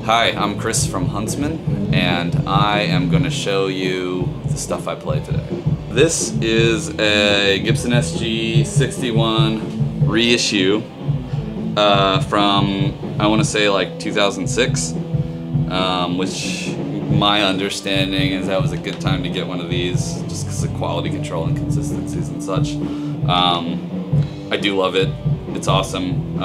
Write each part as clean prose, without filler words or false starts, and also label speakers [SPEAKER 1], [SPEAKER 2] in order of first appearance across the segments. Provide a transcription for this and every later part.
[SPEAKER 1] Hi, I'm Chris from Huntsmen, and I am going to show you the stuff I play today. This is a Gibson SG-61 reissue from, I want to say, like 2006, which my understanding is that was a good time to get one of these just because of quality control and consistencies and such. I do love it. It's awesome.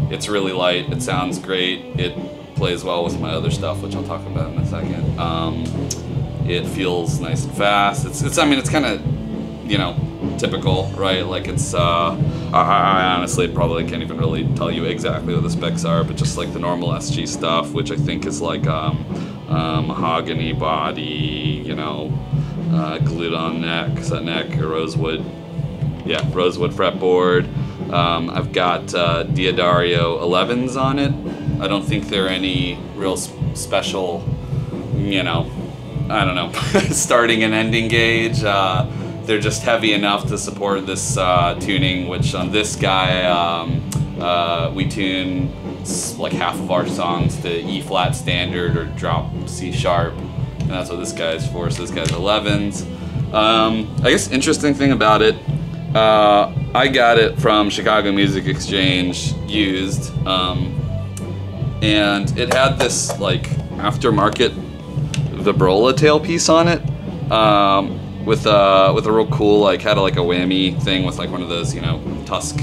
[SPEAKER 1] It's really light. It sounds great. It plays well with my other stuff, which I'll talk about in a second. It feels nice and fast. I mean, it's kind of, you know, typical, right? Like I honestly probably can't even really tell you exactly what the specs are, but just like the normal SG stuff, which I think is like mahogany body, you know, glued on neck, rosewood, yeah, rosewood fretboard. I've got Diodario 11s on it. I don't think they're any real special, you know, I don't know, starting and ending gauge. They're just heavy enough to support this tuning, which on this guy, we tune like half of our songs to E flat standard or drop C sharp, and that's what this guy's for. So this guy's 11s. I guess interesting thing about it, I got it from Chicago Music Exchange used, and it had this like aftermarket vibrola tailpiece on it, with a real cool, like, had like a whammy thing with like one of those, you know, tusk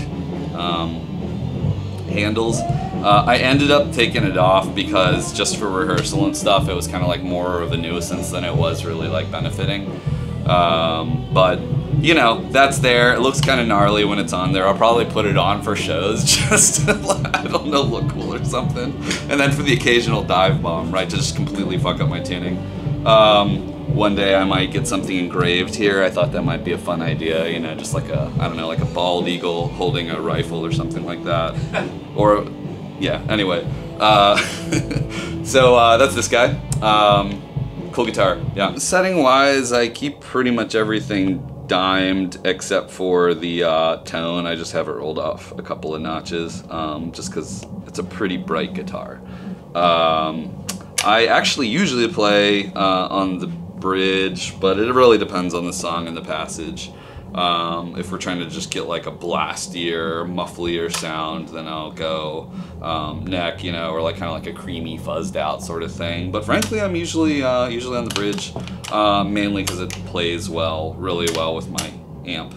[SPEAKER 1] handles. I ended up taking it off because just for rehearsal and stuff, it was kind of like more of a nuisance than it was really like benefiting. But you know, that's there. It looks kind of gnarly when it's on there. I'll probably put it on for shows just to, I don't know, look cool or something. And then for the occasional dive bomb, right, to just completely fuck up my tuning. One day I might get something engraved here. I thought that might be a fun idea, you know, just like a, I don't know, like a bald eagle holding a rifle or something like that. Or, yeah, anyway. So that's this guy. Cool guitar, yeah. Setting wise, I keep pretty much everything dimed except for the tone. I just have it rolled off a couple of notches, just because it's a pretty bright guitar. I actually usually play on the bridge, but it really depends on the song and the passage. If we're trying to just get like a blastier, mufflier sound, then I'll go neck, you know, or like kind of like a creamy, fuzzed out sort of thing. But frankly, I'm usually on the bridge, mainly because it plays well, really well with my amp,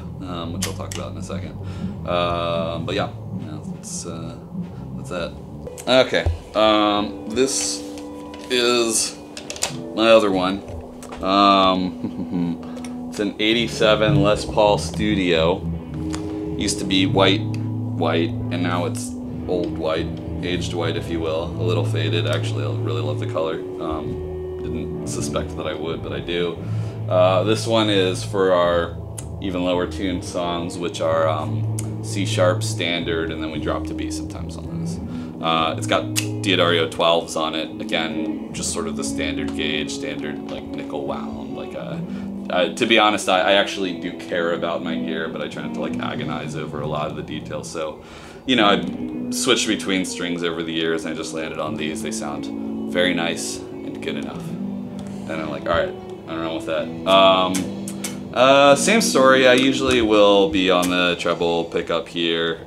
[SPEAKER 1] which I'll talk about in a second. But yeah, that's that. Okay, this is my other one. It's an 87 Les Paul Studio. Used to be white, and now it's old white, aged white, if you will. A little faded, actually. I really love the color. Didn't suspect that I would, but I do. This one is for our even lower tuned songs, which are C sharp standard, and then we drop to B sometimes on those. It's got Diodario 12s on it. Again, just sort of the standard gauge, standard like nickel wound, like to be honest, I actually do care about my gear, but I try not to like agonize over a lot of the details. So, you know, I switched between strings over the years, and I just landed on these. They sound very nice and good enough. And I'm like, all right, I don't know with that. Same story. I usually will be on the treble pickup here.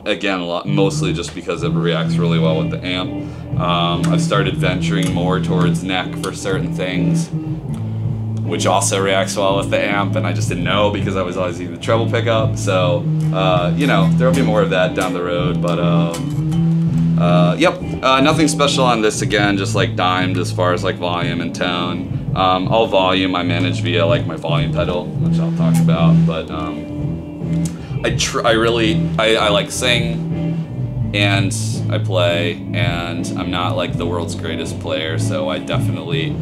[SPEAKER 1] Again, mostly just because it reacts really well with the amp. I've started venturing more towards neck for certain things, which also reacts well with the amp, and I just didn't know because I was always using the treble pickup. So, you know, there'll be more of that down the road, but yep, nothing special on this. Again, just like dimed as far as like volume and tone. All volume I manage via like my volume pedal, which I'll talk about, but I like sing and I play, and I'm not like the world's greatest player, so I definitely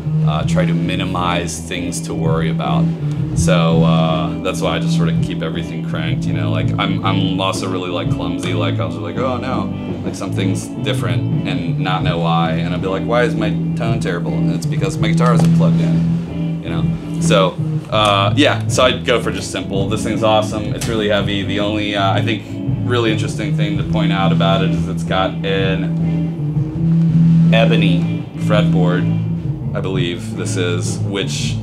[SPEAKER 1] try to minimize things to worry about. So that's why I just sort of keep everything cranked, you know. Like I'm also really like clumsy. Like I was like, oh no, like something's different and not know why, and I'll be like, why is my tone terrible? And it's because my guitar isn't plugged in, you know. So yeah, so I'd go for just simple. This thing's awesome. It's really heavy. The only I think really interesting thing to point out about it is it's got an ebony fretboard, I believe this is, which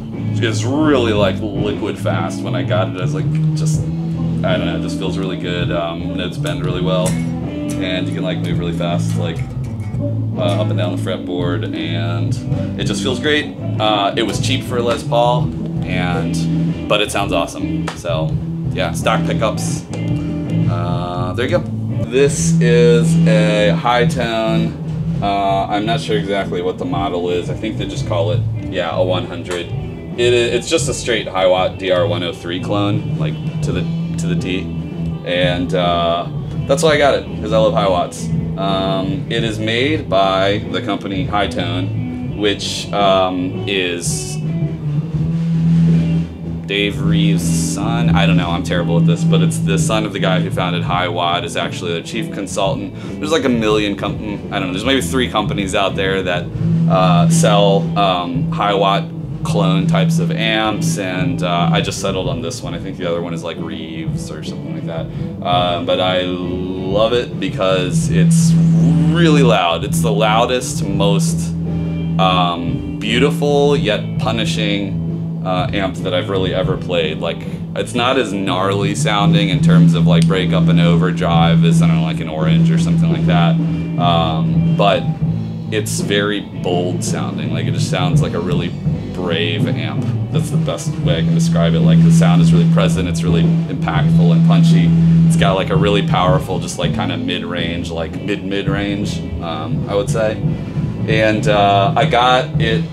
[SPEAKER 1] is really like liquid fast. When I got it, I was like, just, I don't know, it just feels really good. Notes bend really well, and you can like move really fast, like up and down the fretboard, and it just feels great. It was cheap for a Les Paul, but it sounds awesome. So yeah, stock pickups. There you go. This is a high tone. I'm not sure exactly what the model is. I think they just call it, yeah, a 100. It's just a straight HiWatt DR103 clone, like to the T, and that's why I got it, because I love HiWatts. It is made by the company Hi-Tone, which is Dave Reeves' son. I don't know, I'm terrible at this, but it's the son of the guy who founded HiWatt, is actually their chief consultant. There's like a million I don't know, there's maybe 3 companies out there that sell HiWatt clone types of amps, and I just settled on this one. I think the other one is like Reeves or something like that. But I love it because it's really loud. It's the loudest, most beautiful yet punishing amp that I've really ever played. Like, it's not as gnarly sounding in terms of like breakup and overdrive as, I don't know, like an Orange or something like that. But it's very bold sounding. Like, it just sounds like a really brave amp. That's the best way I can describe it. Like, the sound is really present, it's really impactful and punchy. It's got like a really powerful, just like kind of mid-range, like mid-range, I would say. And I got it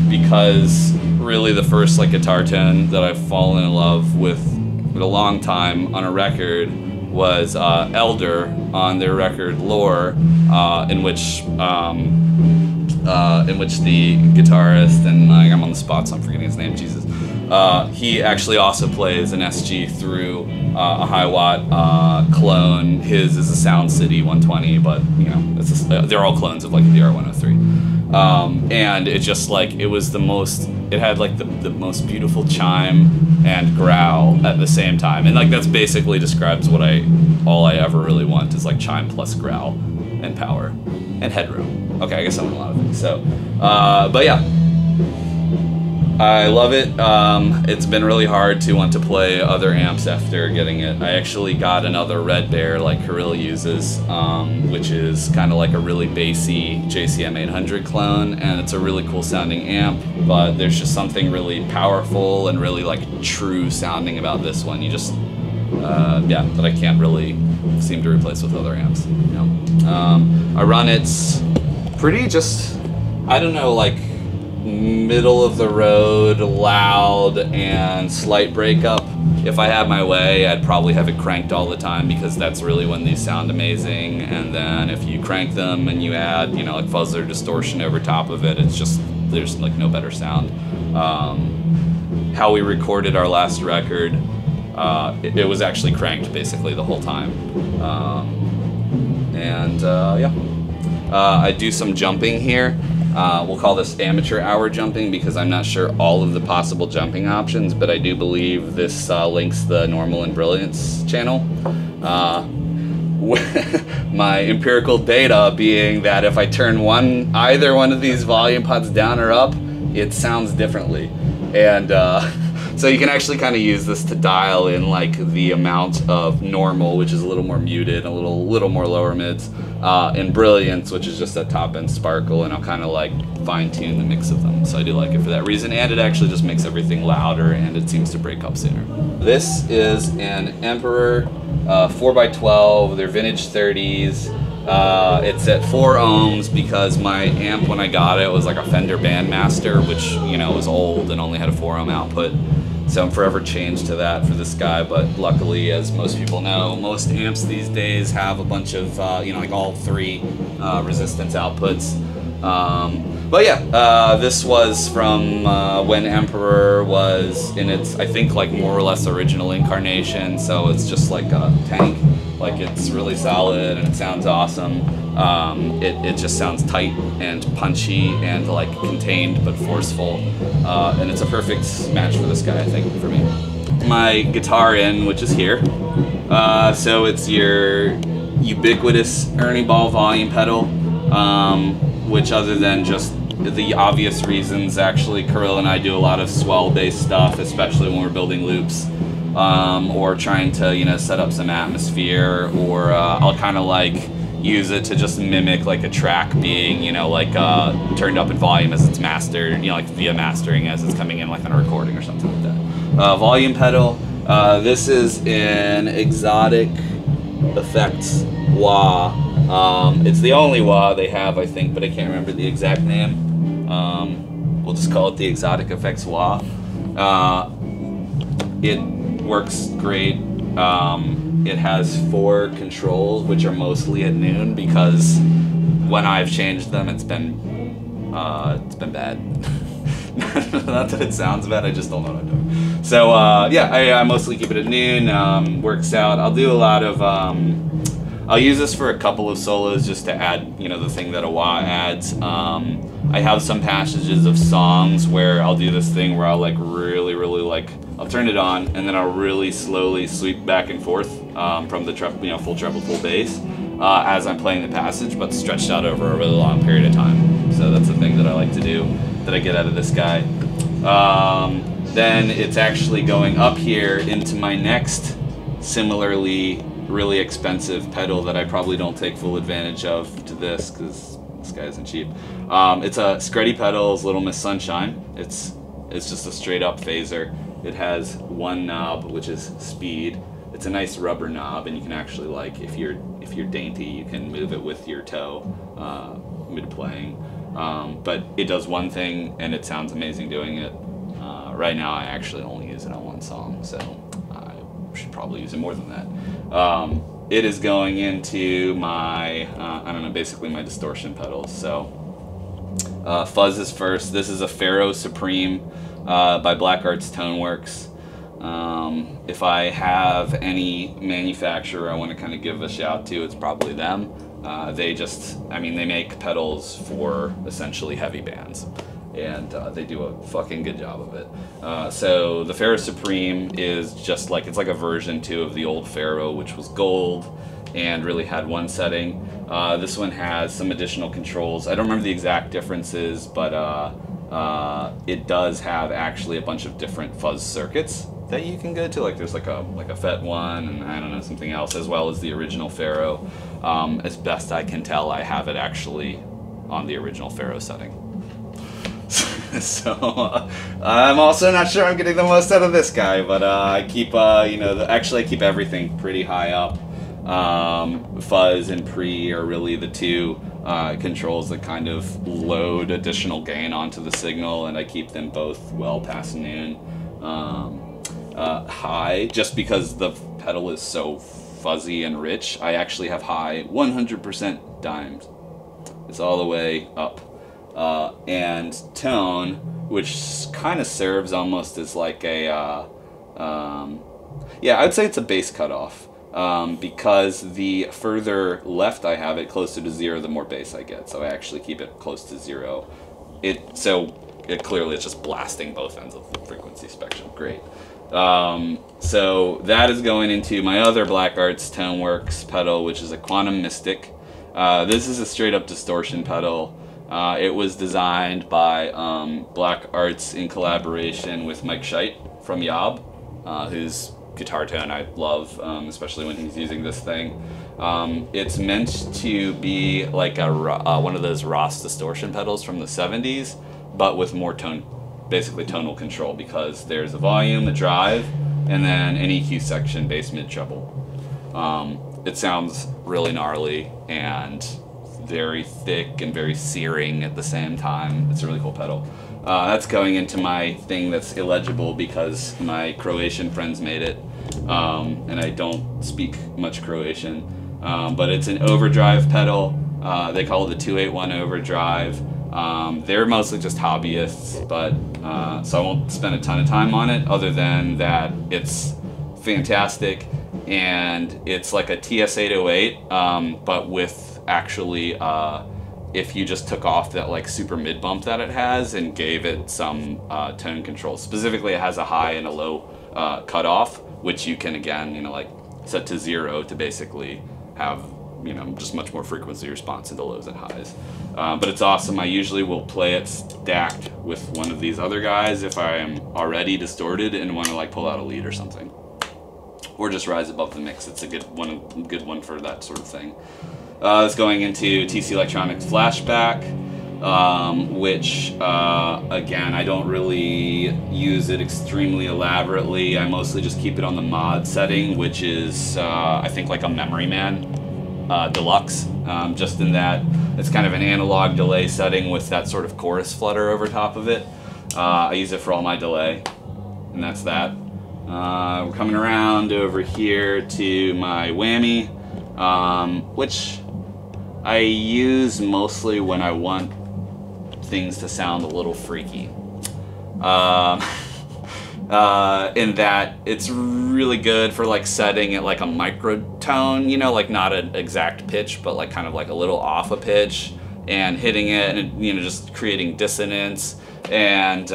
[SPEAKER 1] because really the first like guitar tone that I've fallen in love with for a long time on a record was Elder on their record Lore, in which the guitarist, and I'm on the spot so I'm forgetting his name, Jesus, he actually also plays an SG through a HiWatt clone. His is a Sound City 120, but you know, it's just, they're all clones of like the DR103. And it just like, it was the most, it had like the most beautiful chime and growl at the same time, and like that's basically describes what all I ever really want is like chime plus growl and power and headroom. Okay, I guess I want a lot of things. So, but yeah, I love it. It's been really hard to want to play other amps after getting it. I actually got another Red Bear like Kirill uses, which is kind of like a really bassy JCM 800 clone, and it's a really cool sounding amp, but there's just something really powerful and really like true sounding about this one. You just, yeah, that I can't really seem to replace with other amps, you know. I run it pretty just, I don't know, like middle of the road, loud and slight breakup. If I had my way, I'd probably have it cranked all the time, because that's really when these sound amazing. And then if you crank them and you add, you know, like fuzz or distortion over top of it, it's just, there's like no better sound. How we recorded our last record, it was actually cranked basically the whole time. Yeah. I do some jumping here. We'll call this amateur hour jumping, because I'm not sure all of the possible jumping options, but I do believe this links the normal and brilliance channel. My empirical data being that if I turn either one of these volume pods down or up, it sounds differently. And so you can actually kind of use this to dial in like the amount of normal, which is a little more muted, a little more lower mids, and brilliance, which is just that top end sparkle, and I'll kind of like fine tune the mix of them. So I do like it for that reason, and it actually just makes everything louder, and it seems to break up sooner. This is an Emperor 4x12, they're vintage 30s. It's at 4 ohms because my amp when I got it was like a Fender Bandmaster, which, you know, was old and only had a 4 ohm output. So I'm forever changed to that for this guy, but luckily, as most people know, most amps these days have a bunch of, you know, like all 3 resistance outputs. But yeah, this was from when Emperor was in its, I think, like more or less original incarnation, so it's just like a tank. Like, it's really solid and it sounds awesome. It just sounds tight and punchy and like contained but forceful. And it's a perfect match for this guy, I think, for me. My guitar in, which is here. So it's your ubiquitous Ernie Ball volume pedal. which other than just the obvious reasons, actually, Kirill and I do a lot of swell-based stuff, especially when we're building loops, or trying to, you know, set up some atmosphere, or I'll kind of like use it to just mimic like a track being, you know, like turned up in volume as it's mastered, you know, like via mastering as it's coming in like on a recording or something like that. Volume pedal, this is an Exotic Effects wah. It's the only wah they have, I think, but I can't remember the exact name. We'll just call it the Exotic Effects wah. It works great. It has 4 controls, which are mostly at noon, because when I've changed them, it's been bad. Not that it sounds bad, I just don't know what I'm doing. So yeah, I mostly keep it at noon. Works out. I'll do a lot of. I'll use this for a couple of solos just to add, you know, the thing that a wah adds. I have some passages of songs where I'll do this thing where I'll like really like, I'll turn it on and then I'll really slowly sweep back and forth from the full treble, full bass as I'm playing the passage, but stretched out over a really long period of time. So that's the thing that I like to do, that I get out of this guy. Then it's actually going up here into my next similarly really expensive pedal that I probably don't take full advantage of to this, because this guy isn't cheap. It's a Screddy Pedals Little Miss Sunshine. It's just a straight up phaser. It has one knob, which is speed. It's a nice rubber knob, and you can actually, like, if you're dainty, you can move it with your toe mid playing. But it does one thing, and it sounds amazing doing it. Right now, I actually only use it on one song, so I should probably use it more than that. It is going into my, I don't know, basically my distortion pedals. So fuzz is first. This is a Pharaoh Supreme by Black Arts Toneworks. If I have any manufacturer I want to kind of give a shout to, it's probably them. They just, I mean, they make pedals for essentially heavy bands, and they do a fucking good job of it. So the Pharaoh Supreme is just like, it's like a version 2 of the old Pharaoh, which was gold and really had one setting. This one has some additional controls. I don't remember the exact differences, but it does have actually a bunch of different fuzz circuits that you can go to. Like there's like a FET one, and I don't know, something else, as well as the original Pharaoh. As best I can tell, I have it actually on the original Pharaoh setting. So I'm also not sure I'm getting the most out of this guy, but I keep you know, actually I keep everything pretty high up. Fuzz and pre are really the 2 controls that kind of load additional gain onto the signal, and I keep them both well past noon. High, just because the pedal is so fuzzy and rich, I actually have high 100% dimes. It's all the way up. And tone, which kind of serves almost as like a, yeah, I'd say it's a bass cutoff, because the further left I have it closer to 0, the more bass I get. So I actually keep it close to 0. It clearly it's just blasting both ends of the frequency spectrum. Great. So that is going into my other Black Arts Toneworks pedal, which is a Quantum Mystic. This is a straight up distortion pedal. It was designed by Black Arts in collaboration with Mike Scheit from Yob, whose guitar tone I love, especially when he's using this thing. It's meant to be like one of those Ross distortion pedals from the 70s, but with more tone, basically tonal control, because there's a volume, a drive, and then an EQ section, bass, mid, treble. It sounds really gnarly and very thick and very searing at the same time. It's a really cool pedal. That's going into my thing that's illegible because my Croatian friends made it, and I don't speak much Croatian, but it's an overdrive pedal. They call it the 281 overdrive. They're mostly just hobbyists, but so I won't spend a ton of time on it, other than that it's fantastic, and it's like a TS-808, but with actually, if you just took off that like super mid bump that it has and gave it some tone control. Specifically, it has a high and a low cutoff, which you can, again, you know, like set to 0 to basically have, you know, just much more frequency response into lows and highs. But it's awesome. I usually will play it stacked with one of these other guys if I am already distorted and want to like pull out a lead or something, or just rise above the mix. It's a good one for that sort of thing. It's going into TC Electronics Flashback, which again, I don't really use it extremely elaborately. I mostly just keep it on the mod setting, which is I think like a Memory Man Deluxe, just in that it's kind of an analog delay setting with that sort of chorus flutter over top of it. I use it for all my delay, and that's that. We're coming around over here to my whammy, which I use mostly when I want things to sound a little freaky. In that it's really good for like setting it like a microtone, you know, like not an exact pitch, but like kind of like a little off a pitch, and hitting it and, you know, just creating dissonance. And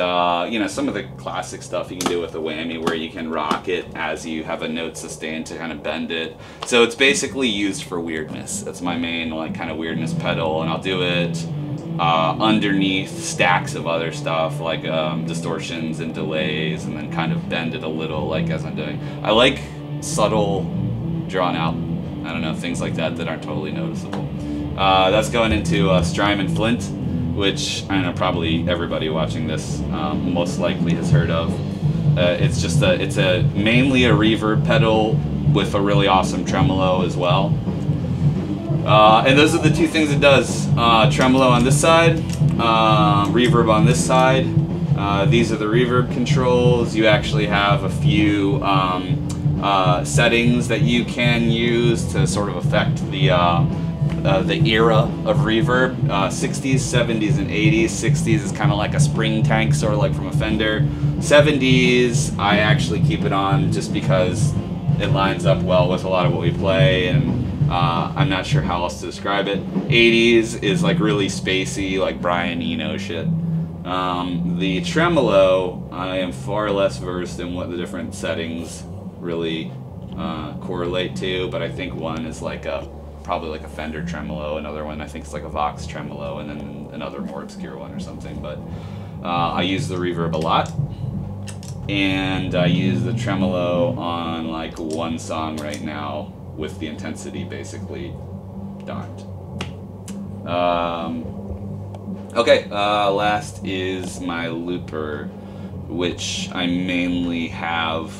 [SPEAKER 1] you know, some of the classic stuff you can do with a whammy where you can rock it as you have a note sustain to kind of bend it. So it's basically used for weirdness. That's my main like kind of weirdness pedal, and I'll do it underneath stacks of other stuff like distortions and delays, and then kind of bend it a little like as I'm doing. I like subtle, drawn out, I don't know, things like that that aren't totally noticeable. That's going into Strymon Flint, which I know probably everybody watching this most likely has heard of. It's just it's mainly a reverb pedal with a really awesome tremolo as well. And those are the two things it does. Tremolo on this side, reverb on this side. These are the reverb controls. You actually have a few settings that you can use to sort of affect the era of reverb. 60s, 70s, and 80s. 60s is kind of like a spring tank, sort of like from a Fender. 70s, I actually keep it on just because it lines up well with a lot of what we play, and I'm not sure how else to describe it. 80s is like really spacey, like Brian Eno shit. The tremolo, I am far less versed in what the different settings really correlate to, but I think one is like probably like a Fender tremolo, another one I think is like a Vox tremolo, and then another more obscure one or something. But I use the reverb a lot, and I use the tremolo on like one song right now with the intensity basically darned. Okay, last is my looper, which I mainly have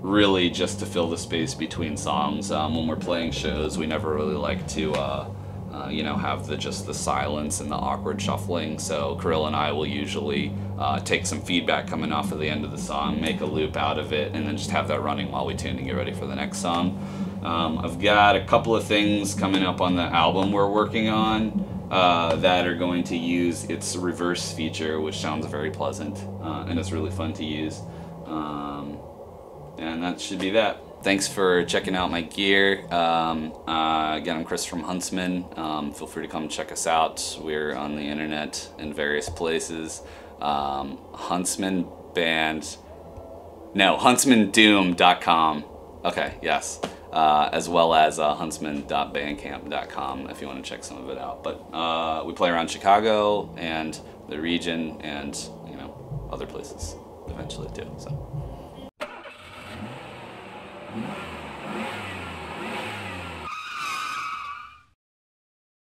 [SPEAKER 1] really just to fill the space between songs. When we're playing shows, we never really like to you know, have just the silence and the awkward shuffling, so Kirill and I will usually take some feedback coming off of the end of the song, make a loop out of it, and then just have that running while we tune and get ready for the next song. I've got a couple of things coming up on the album we're working on that are going to use its reverse feature, which sounds very pleasant, and it's really fun to use. And that should be that. Thanks for checking out my gear. Again, I'm Chris from Huntsmen. Feel free to come check us out. We're on the internet in various places. Huntsmandoom.com. Okay, yes. As well as huntsman.bandcamp.com if you want to check some of it out. But we play around Chicago and the region, and you know, other places eventually too. So.